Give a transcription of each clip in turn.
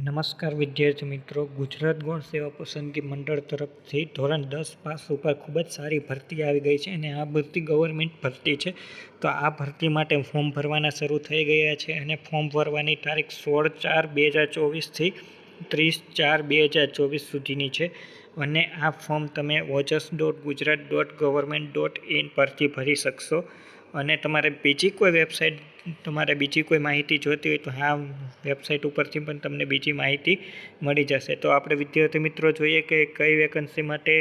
નમસ્કાર વિદ્યાર્થી મિત્રો, ગુજરાત ગૌણ સેવા પસંદગી મંડળ તરફથી ધોરણ 10 પાસ ઉપર ખૂબ જ સારી ભરતી આવી ગઈ છે અને આ ભરતી ગવર્મેન્ટ ભરતી છે. તો આ ભરતી માટે ફોર્મ ભરવાના શરૂ થઈ ગયા છે અને ફોર્મ ભરવાની તારીખ 16/4/2024થી 30/4/2024 સુધીની છે અને આ ફોર્મ તમે ojas.gujarat.government.in પરથી ભરી શકશો. અને તમારે બીજી કોઈ માહિતી જોઈતી હોય તો આ વેબસાઇટ ઉપરથી પણ તમને બીજી માહિતી મળી જશે. તો આપણે વિદ્યાર્થી મિત્રો જોઈએ કે કઈ વેકન્સી માટે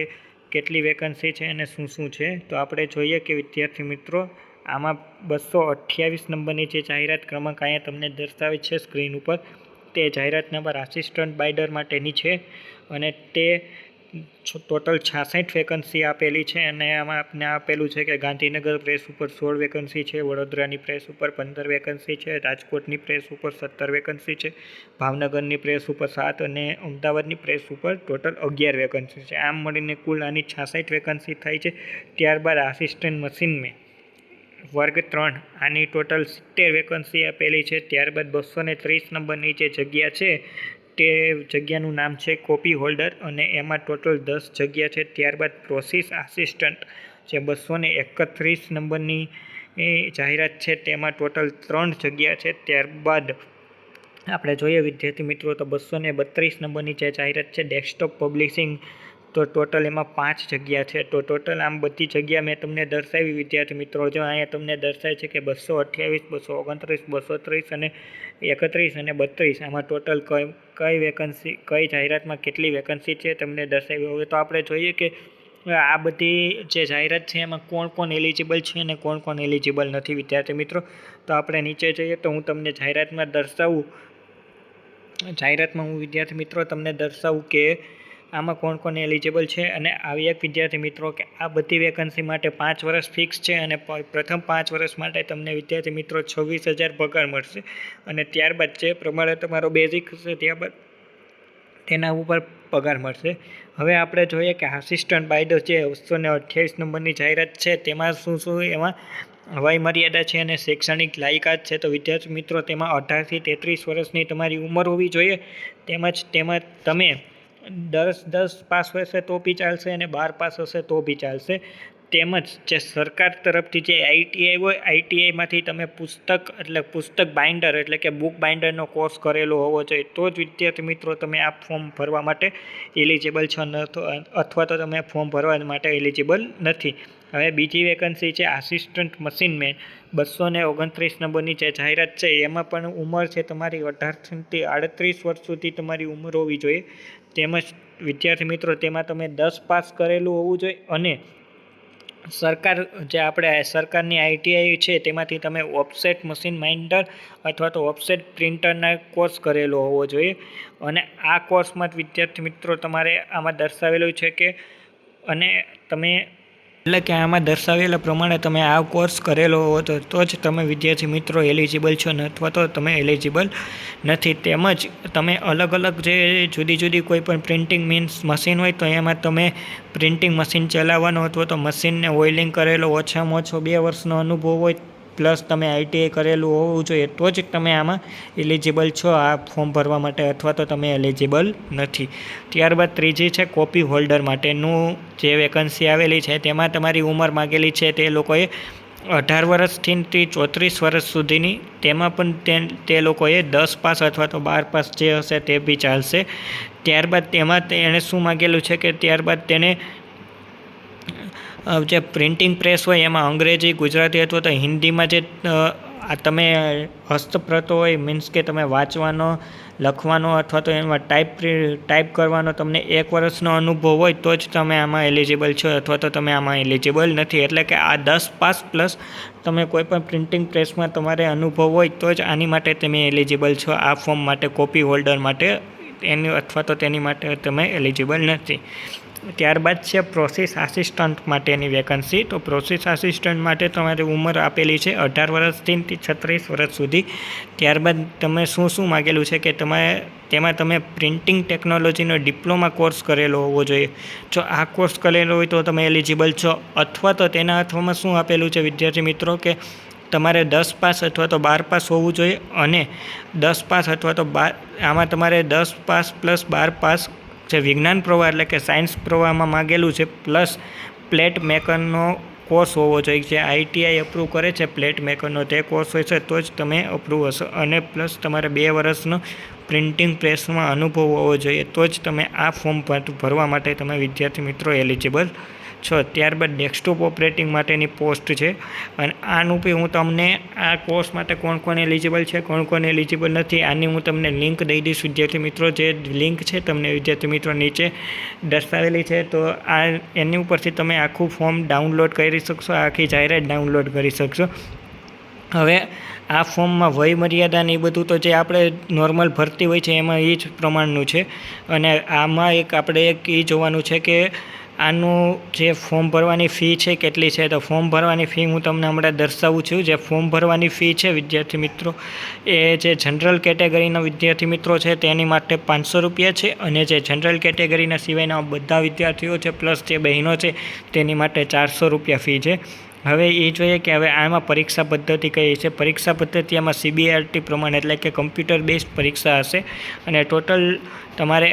કેટલી વેકન્સી છે અને શું શું છે. તો આપણે જોઈએ કે વિદ્યાર્થી મિત્રો આમાં 228 નંબરની જે જાહેરાત ક્રમાંક અહીંયા તમને દર્શાવે છે સ્ક્રીન ઉપર, તે જાહેરાત નંબર આસિસ્ટન્ટ બાઇડર માટેની છે અને તે ટોટલ 66 વેકન્સી આપેલી છે અને આમાં આપને આપેલું છે કે ગાંધીનગર પ્રેસ ઉપર 16 વેકન્સી છે, વડોદરાની પ્રેસ ઉપર 15 વેકન્સી છે, રાજકોટની પ્રેસ ઉપર 17 વેકન્સી છે, ભાવનગરની પ્રેસ ઉપર 7 અને અમદાવાદની પ્રેસ ઉપર ટોટલ 11 વેકન્સી છે. આમ મળીને કુલ આની 66 વેકન્સી થાય છે. ત્યારબાદ આસિસ્ટન્ટ મશીનમેન વર્ગ 3 આની ટોટલ 70 વેકન્સી આપેલી છે. ત્યારબાદ 230 નંબરની જે જગ્યા છે તે જગ્યાનું નામ છે કોપી હોલ્ડર અને એમાં ટોટલ 10 જગ્યા છે. ત્યારબાદ પ્રોસેસ આસિસ્ટન્ટ જે 231 નંબરની જાહેરાત છે તેમાં ટોટલ 3 જગ્યા છે. ત્યારબાદ આપણે જોઈએ વિદ્યાર્થી મિત્રો તો 232 નંબરની જે જાહેરાત છે ડેસ્કટોપ પબ્લિશિંગ, તો ટોટલ એમાં 5 જગ્યા છે. તો ટોટલ આમ બધી જગ્યા મેં તમને દર્શાવી વિદ્યાર્થી મિત્રો. જો અહીંયા તમને દર્શાવે છે કે 228, 229, 230 અને 31 અને 32 આમાં ટોટલ કઈ વેકન્સી, કઈ જાહેરાતમાં કેટલી વેકન્સી છે તમને દર્શાવી. હવે તો આપણે જોઈએ કે આ બધી જે જાહેરાત છે એમાં કોણ એલિજિબલ છે અને કોણ એલિજિબલ નથી વિદ્યાર્થી મિત્રો. તો આપણે નીચે જઈએ તો હું તમને જાહેરાતમાં હું વિદ્યાર્થી મિત્રો તમને દર્શાવું કે આમાં કોણ એલિજિબલ છે. અને આવી એક વિદ્યાર્થી મિત્રો કે આ બધી વેકન્સી માટે 5 વર્ષ ફિક્સ છે અને પ્રથમ 5 વર્ષ માટે તમને વિદ્યાર્થી મિત્રો 26,000 પગાર મળશે અને ત્યારબાદ જે પ્રમાણે તમારો બેઝિક હશે ત્યારબાદ તેના ઉપર પગાર મળશે. હવે આપણે જોઈએ કે આસિસ્ટન્ટ બાઇડર જે 228 નંબરની જાહેરાત છે તેમાં શું એમાં વય મર્યાદા છે અને શૈક્ષણિક લાયકાત છે. તો વિદ્યાર્થી મિત્રો તેમાં 18 થી 33 વર્ષની તમારી ઉંમર હોવી જોઈએ. તેમાં તમે 10 પાસ હશે તો બી ચાલશે અને 12 પાસ હશે તો બી ચાલશે. તેમજ જે સરકાર તરફથી જે ITI હોય, ITIમાંથી તમે પુસ્તક બાઇન્ડર એટલે કે બુક બાઇન્ડરનો કોર્સ કરેલો હોવો જોઈએ તો જ વિદ્યાર્થી મિત્રો તમે આ ફોર્મ ભરવા માટે એલિજિબલ છો, અથવા તો તમે ફોર્મ ભરવા માટે એલિજિબલ નથી. હવે બીજી વેકન્સી છે આસિસ્ટન્ટ મશીનમેન 229 નંબરની જે જાહેરાત છે એમાં પણ ઉંમર છે તમારી 18 થી 38 વર્ષ સુધી તમારી ઉંમર હોવી જોઈએ. તેમજ વિદ્યાર્થી મિત્રો તેમાં તમે 10 પાસ કરેલું હોવું જોઈએ અને સરકારની ITI છે તેમાંથી તમે ઓફસેટ મશીન માઇન્ડર અથવા તો ઓફસેટ પ્રિન્ટરના કોર્સ કરેલો હોવો જોઈએ. અને આ કોર્સમાં વિદ્યાર્થી મિત્રો તમારે આમાં દર્શાવેલું છે કે આમાં દર્શાવેલા પ્રમાણે તમે આ કોર્સ કરેલો હોવો તો જ તમે વિદ્યાર્થી મિત્રો એલિજિબલ છો અથવા તો તમે એલિજિબલ નથી. તેમજ તમે અલગ જે જુદી કોઈ પણ પ્રિન્ટિંગ મશીન હોય તો એમાં તમે પ્રિન્ટિંગ મશીન ચલાવવાનો અથવા તો મશીનને ઓઇલિંગ કરેલો ઓછામાં ઓછો 2 વર્ષનો અનુભવ હોય પ્લસ તમે ITI કરેલું હોવું જોઈએ તો જ તમે આમાં એલિજિબલ છો આ ફોર્મ ભરવા માટે, અથવા તો તમે એલિજિબલ નથી. ત્યારબાદ ત્રીજી છે કોપી હોલ્ડર માટેનું જે વેકન્સી આવેલી છે તેમાં તમારી ઉંમર માગેલી છે તે લોકોએ 18 વર્ષથી 34 વર્ષ સુધીની. તેમાં પણ તે લોકોએ 10 પાસ અથવા તો 12 પાસ જે હશે તે બી ચાલશે. ત્યારબાદ તેમાં એણે શું માગેલું છે કે ત્યારબાદ તેને જે પ્રિન્ટિંગ પ્રેસ હોય એમાં અંગ્રેજી, ગુજરાતી અથવા તો હિન્દીમાં જે તમે હસ્તપ્રતો હોય, મીન્સ કે તમે વાંચવાનો, લખવાનો અથવા તો એમાં ટાઈપ કરવાનો તમને 1 વર્ષનો અનુભવ હોય તો જ તમે આમાં એલિજિબલ છો અથવા તો તમે આમાં એલિજિબલ નથી. એટલે કે આ 10 પાસ પ્લસ તમે કોઈ પણ પ્રિન્ટિંગ પ્રેસમાં તમારે અનુભવ હોય તો જ આની માટે તમે એલિજિબલ છો. આ ફોર્મ માટે કોપી હોલ્ડર માટે અથવા તો તેની માટે તમે એલિજિબલ નથી. ત્યારબાદ છે પ્રોસેસ આસિસ્ટન્ટ માટેની વેકન્સી. તો પ્રોસેસ આસિસ્ટન્ટ માટે તમારી ઉંમર આપેલી છે 18 વર્ષથી 36 વર્ષ સુધી. ત્યારબાદ તમે શું માગેલું છે કે તેમાં તમે પ્રિન્ટિંગ ટેકનોલોજીનો ડિપ્લોમા કોર્સ કરેલો હોવો જોઈએ. જો આ કોર્સ કરેલો હોય તો તમે એલિજિબલ છો, અથવા તો તેના અથવામાં શું આપેલું છે વિદ્યાર્થી મિત્રો કે તમારે 10 પાસ અથવા તો 12 પાસ હોવું જોઈએ અને 10 પાસ અથવા તો 12 આમાં તમારે 10 પાસ પ્લસ 12 પાસ જે વિજ્ઞાન પ્રવાહ એટલે કે સાયન્સ પ્રવાહમાં માગેલું છે પ્લસ પ્લેટ મેકરનો કોર્સ હોવો જોઈએ. જે ITI અપ્રૂવ કરે છે પ્લેટ મેકરનો તે કોર્સ હોય છે તો જ તમે અપ્રૂવ હશો અને પ્લસ તમારે 2 વર્ષનો પ્રિન્ટિંગ પ્રેસમાં અનુભવ હોવો જોઈએ તો જ તમે આ ફોર્મ ભરવા માટે તમે વિદ્યાર્થી મિત્રો એલિજિબલ છો. ત્યારબાદ ડેસ્કટોપ ઓપરેટિંગ માટેની પોસ્ટ છે અને આનું બી હું તમને આ કોર્સ માટે કોણ કોણ એલિજિબલ છે કોણ કોણ એલિજિબલ નથી આની હું તમને લિંક દઈ દઈશ વિદ્યાર્થી મિત્રો. જે લિંક છે તમને વિદ્યાર્થી મિત્રો નીચે દર્શાવેલી છે તો આ એની ઉપરથી તમે આખું ફોર્મ ડાઉનલોડ કરી શકશો, આખી જાહેરાત ડાઉનલોડ કરી શકશો. હવે આ ફોર્મમાં વય મર્યાદા ને એ બધું તો જે આપણે નોર્મલ ભરતી હોય છે એમાં એ જ પ્રમાણનું છે અને આમાં એક આપણે એક એ જોવાનું છે કે આનું જે ફોર્મ ભરવાની ફી છે કેટલી છે. તો ફોર્મ ભરવાની ફી હું તમને હમણાં દર્શાવું છું. જે ફોર્મ ભરવાની ફી છે વિદ્યાર્થી મિત્રો એ જે જનરલ કેટેગરીના વિદ્યાર્થી મિત્રો છે તેની માટે 500 રૂપિયા છે અને જે જનરલ કેટેગરીના સિવાયના બધા વિદ્યાર્થીઓ છે પ્લસ જે બહેનો છે તેની માટે 400 રૂપિયા ફી છે. હવે એ જોઈએ કે હવે આમાં પરીક્ષા પદ્ધતિ કઈ છે. પરીક્ષા પદ્ધતિ આમાં CBRT પ્રમાણે એટલે કે કમ્પ્યુટર બેઝડ પરીક્ષા હશે અને ટોટલ તમારે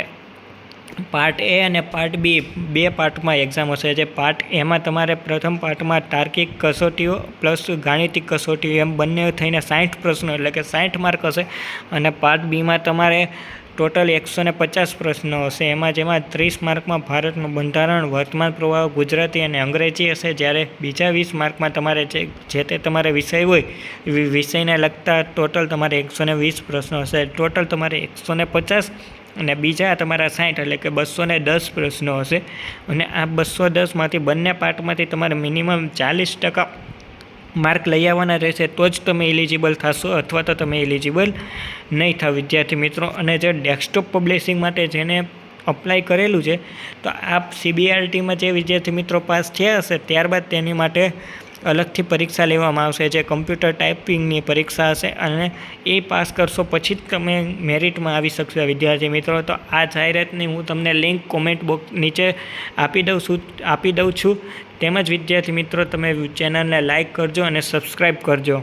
પાર્ટ A અને પાર્ટ B 2 પાર્ટમાં એક્ઝામ હશે. જે પાર્ટ Aમાં તમારે પ્રથમ પાર્ટમાં તાર્કિક કસોટીઓ પ્લસ ગાણિતિક કસોટીઓ એમ બંને થઈને 60 પ્રશ્નો એટલે કે 60 માર્ક હશે અને પાર્ટ Bમાં તમારે ટોટલ 150 પ્રશ્નો હશે. જેમાં 30 માર્કમાં ભારતનું બંધારણ, વર્તમાન પ્રવાહ, ગુજરાતી અને અંગ્રેજી હશે. જ્યારે બીજા 20 માર્કમાં તમારે જે તે તમારે વિષય હોય વિષયને લગતા ટોટલ તમારે 120 પ્રશ્નો હશે. ટોટલ તમારે 150 અને બીજા તમારા 60 એટલે કે 210 પ્રશ્નો હશે અને આ 210માંથી બંને પાર્ટમાંથી તમારે મિનિમમ 40% માર્ક લઈ આવવાના રહેશે તો જ તમે એલિજિબલ થશો અથવા તો તમે એલિજિબલ નહીં થાવ વિદ્યાર્થી મિત્રો. અને જે ડેસ્કટોપ પબ્લિશિંગ માટે જેને અપ્લાય કરેલું છે તો આ CBRTમાં જે વિદ્યાર્થી મિત્રો પાસ થયા હશે ત્યારબાદ તેની માટે અલગથી પરીક્ષા લેવામાં આવશે. જે કમ્પ્યુટર ટાઈપિંગની પરીક્ષા હશે અને એ પાસ કરશો પછી જ તમે મેરિટમાં આવી શકશો વિદ્યાર્થી મિત્રો. તો આ જાહેરાતની હું તમને લિંક કોમેન્ટ બોક્સ નીચે આપી દઉં છું. તેમજ વિદ્યાર્થી મિત્રો તમે ચેનલને લાઇક કરજો અને સબસ્ક્રાઈબ કરજો.